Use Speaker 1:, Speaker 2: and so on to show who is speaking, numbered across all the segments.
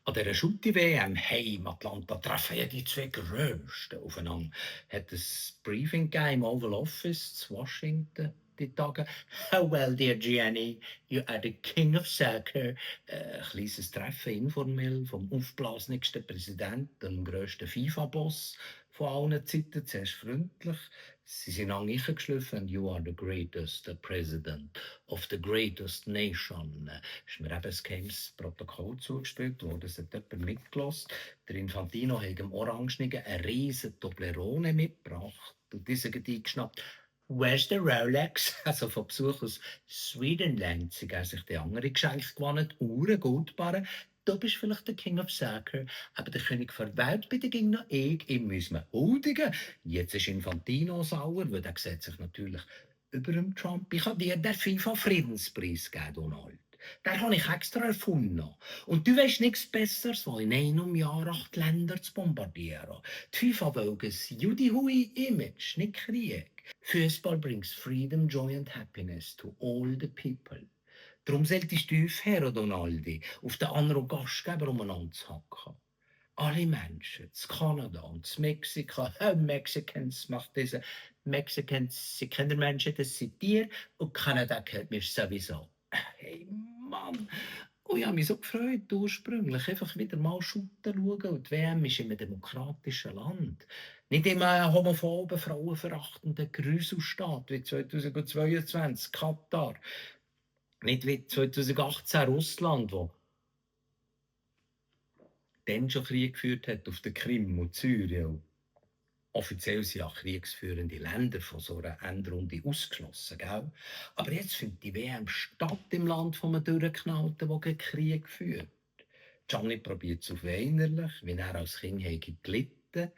Speaker 1: An dieser Schutti-WM heim Atlanta treffen ja die zwei Größten aufeinander. Hat ein Briefing gegeben im Oval Office zu Washington die Tage. Oh well, dear Gianni, you are the king of soccer. Ein kleines Treffen informell vom aufblasenigsten Präsidenten, dem grössten FIFA-Boss von allen Zeiten. Zuerst freundlich. Sie sind angeschliffen. And you are the greatest president of the greatest nation. Ist mir eben ein geheimes Protokoll zugespielt worden, das hat jemand mitgelassen. Der Infantino hat dem Orangenigen eine riesen Toblerone mitgebracht und diese hat eingeschnappt. Where's the Rolex? Also von Besuch aus Swedenland. Sie haben sich die andere Geschenke gewonnen, Uhren, Goldbarren. Du bist vielleicht der King of Soccer, aber der König der Welt bitte ging noch ich. Ihm müssen wir huldigen. Jetzt ist Infantino sauer, weil der sieht sich natürlich über dem Trump. Ich habe dir den FIFA-Friedenspreis gegeben, Donald. Den habe ich extra erfunden. Und du weißt nichts Besseres, als in einem Jahr 8 Länder zu bombardieren. Die FIFA will ein Judy-Hui-Image, nicht Krieg. Fußball brings freedom, joy and happiness to all the people. Darum solltest du aufhören, Donaldi, auf den anderen Gastgeber umeinander zu hacken. Alle Menschen, zu Kanada und zu Mexiko, Mexicans macht diese Mexicans, sie kennen Menschen, das sind Tiere und Kanada gehört mir sowieso. Hey Mann, und ich habe mich so gefreut, ursprünglich einfach wieder mal Shooten schauen und die WM ist in einem demokratischen Land. Nicht immer ein homophoben, frauenverachtenden Grüselstaat wie 2022 Katar. Nicht wie 2018 Russland, wo dann schon Krieg geführt hat auf der Krim und Syrien. Offiziell sind ja kriegsführende Länder von so einer Endrunde ausgeschlossen, gell? Aber jetzt findet die WM statt im Land von einem Durchgeknallten, der gegen Krieg führt. Gianni probiert es auf weinerlich, wie er als Kind gelitten.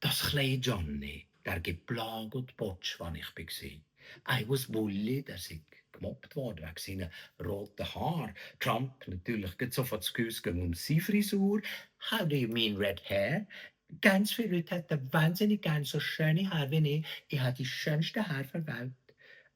Speaker 1: Das kleine Gianni, der geplagt und botsch, wann ich war. I was bullied, er sei gemobbt worden wegen seinen roten Haaren. Trump natürlich geht sofort zu Gewiss um seine Frisur. How do you mean red hair? Ganz viele Leute hätten wahnsinnig gerne so schöne Haare wie ich. Ich habe die schönsten Haare der Welt.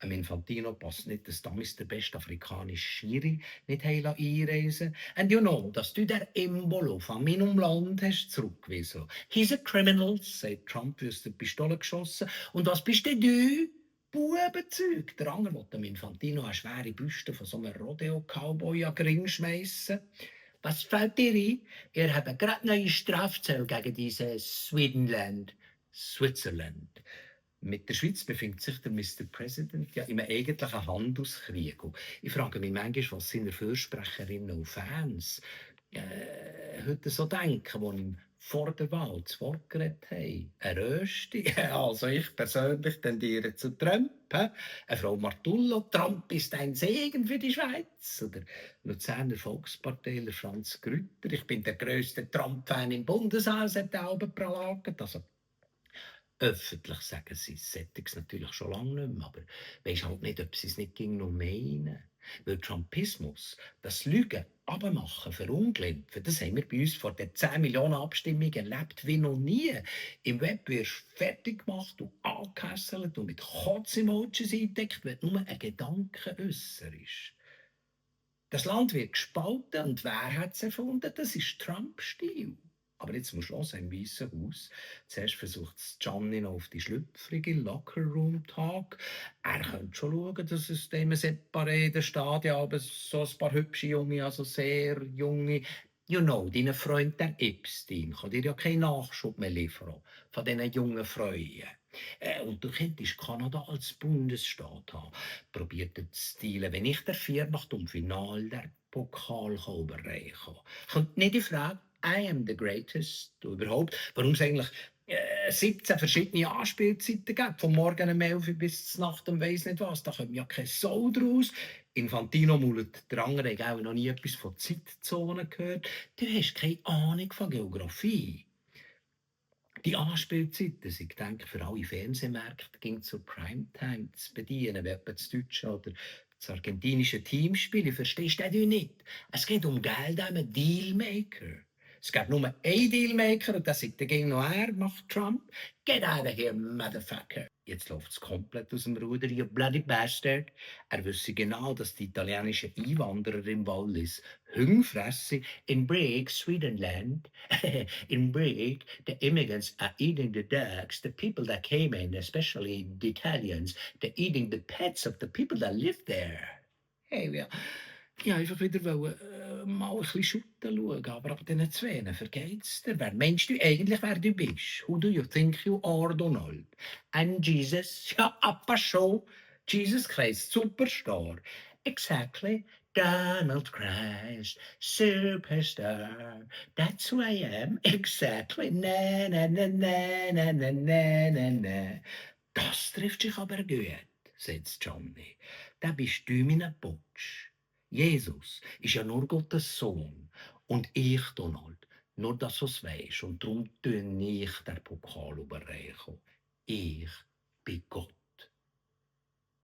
Speaker 1: Am Infantino passt nicht, dass damals der beste afrikanische Schiri nicht einreisen. And you know, dass du der Embolo von meinem Land hast zurückgewiesen. He's a criminal, sagt Trump, aus der Pistole geschossen. Und was bist denn du? Bubenzeug. Der andere will dem Infantino eine schwere Büste von so einem Rodeo-Cowboy an den Ring schmeissen. Was fällt dir ein? Ihr habt gerade neue Strafzölle gegen dieses Switzerland. Mit der Schweiz befindet sich der Mr. President ja im eigentlichen Handelskrieg. Und ich frage mich manchmal, was seine Fürsprecherinnen und Fans heute so denken, die ihm vor der Wahl zu Wort geredet haben. Eine Rösti, also ich persönlich tendiere zu Trump. Eine Frau Martullo, Trump ist ein Segen für die Schweiz. Oder Luzerner Volksparteiler Franz Grütter, ich bin der grösste Trump-Fan im Bundeshaus, hat der Alben pralagert. Also, öffentlich sagen sie es natürlich schon lange nicht mehr, aber weisst halt nicht, ob sie es nicht noch meinen. Weil Trumpismus, das Lügen, Abmachen, Verunglimpfen, das haben wir bei uns vor den 10 Millionen Abstimmungen erlebt wie noch nie. Im Web wirst du fertig gemacht und angehässelt und mit Kotz-Emojis eingedeckt, wenn du nur ein Gedanke äußerst. Das Land wird gespalten und wer hat es erfunden? Das ist Trump-Stil. Aber jetzt zum Schluss im Weißen Haus. Zuerst versucht es Gianni noch auf die schlüpfrige Lockerroom-Tag. Er könnte schon schauen, dass es dem separé in den Stadien aber so ein paar hübsche Junge, also sehr junge, you know, dein Freund der Epstein kann dir ja keinen Nachschub mehr liefern von diesen jungen Freuen. Und du könntest Kanada als Bundesstaat haben. Probiert zu stilen, wenn ich der Viernacht um Final der Pokal überreichen kann. Kommt nicht die Frage, I am the greatest, du überhaupt, warum es eigentlich 17 verschiedene Anspielzeiten gibt, von morgen um 11 Uhr bis zur Nacht um weiss nicht was, da kommt ja kein Soul draus. Infantino mulet der andere, hat auch noch nie etwas von Zeitzonen gehört. Du hast keine Ahnung von Geografie. Die Anspielzeiten sind, denke ich, für alle Fernsehmärkte ging zur Primetime zu bedienen, wie etwa das deutsche oder das argentinische Teamspiel. Verstehst du nicht? Es geht um Geld, um einen Dealmaker. Es gibt nur einen Dealmaker und das ist der gegen noch er, macht Trump. Get out of here, motherfucker. Jetzt läuft es komplett aus dem Ruder, you bloody bastard. Er wüsste genau, dass die italienischen Einwanderer im Wallis Hunger fressen. In Brig, Swedenland, in Brig, the immigrants are eating the ducks. The people that came in, especially the Italians, they're eating the pets of the people that live there. Hey, ja. Ich wollte einfach wieder mal ein bisschen Schutten schauen, aber ab diesen Zweien vergeht's dir. Wer meinst du eigentlich, wer du bist? Who do you think you are, Donald? And Jesus? Ja, aber schon. Jesus Christ, Superstar. Exactly. Donald Christ, Superstar. That's who I am. Exactly. Na, na, na, na, na, na, na, na, na. Das trifft sich aber gut, sagt Johnny. Da bist du mein Putsch. Jesus ist ja nur Gottes Sohn und ich, Donald, nur dass du es weisst. Und darum tue ich den Pokal überreichen. Ich bin Gott.